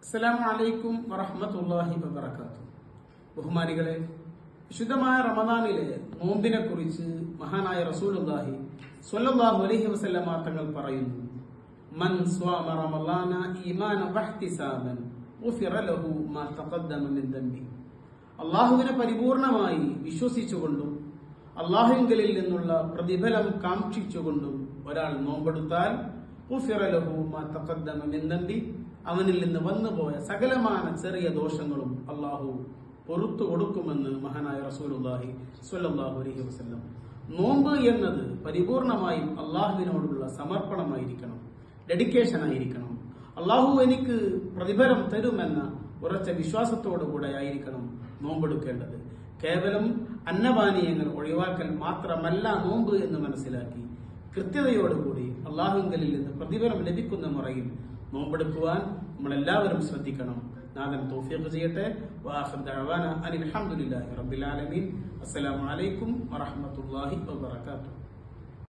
അസ്സലാമു അലൈക്കും വറഹ്മത്തുള്ളാഹി വബറകാതുഹു. ബഹുമാനികളെ, വിശുദ്ധമായ റമദാനിലെ നോമ്പിനെ കുറിച്ച് മഹാനായ റസൂലുള്ളാഹി സ്വല്ലല്ലാഹു അലൈഹി വസല്ലമ തങ്ങൾ പറയുന്നു, മൻ സ്വാമ റമളാന ഈമാനൻ വഹ്തിസാബൻ ഗുഫിറ ലഹു മാ തഖദ്ദമ മിൻ ദംബി. അല്ലാഹുവിനെ പരിപൂർണമായി വിശ്വസിച്ചുകൊണ്ടും അല്ലാഹുവിങ്കലിൽ നിന്നുള്ള പ്രതിഫലം കാക്ഷിച്ചുകൊണ്ടും ഒരാൾ നോമ്പെടുത്താൽ ഗുഫിറ ലഹു മാ തഖദ്ദമ മിൻ ദംബി, അവനിൽ നിന്ന് വന്നുപോയ സകലമാന ചെറിയ ദോഷങ്ങളും അള്ളാഹു പൊറത്തു കൊടുക്കുമെന്ന് മഹാനായ റസൂലുള്ളാഹി സ്വല്ലല്ലാഹു അലൈഹി വസല്ലം. നോമ്പ് എന്നത് പരിപൂർണമായും അള്ളാഹുവിനോടുള്ള സമർപ്പണമായിരിക്കണം, ഡെഡിക്കേഷൻ ആയിരിക്കണം. അള്ളാഹു എനിക്ക് പ്രതിഫലം തരുമെന്ന ഉറച്ച വിശ്വാസത്തോടുകൂടെ ആയിരിക്കണം നോമ്പെടുക്കേണ്ടത്. കേവലം അന്നപാനീയങ്ങൾ ഒഴിവാക്കൽ മാത്രമല്ല നോമ്പ് എന്ന് മനസ്സിലാക്കി കൃത്യതയോടുകൂടി അള്ളാഹുവിങ്കലിൽ നിന്ന് പ്രതിഫലം ലഭിക്കുന്ന മുറയിൽ നോമ്പെടുക്കുവാൻ നമ്മളെല്ലാവരും ശ്രദ്ധിക്കണം. നാഥൻ തൗഫീഖ് ചെയ്യട്ടെ. വആഖിറു ദഅവാന അനിൽ ഹംദുലില്ലാഹി റബ്ബിൽ ആലമീൻ. അസ്സലാമു അലൈക്കും വറഹ്മത്തുള്ളാഹി വബറകാതുഹു.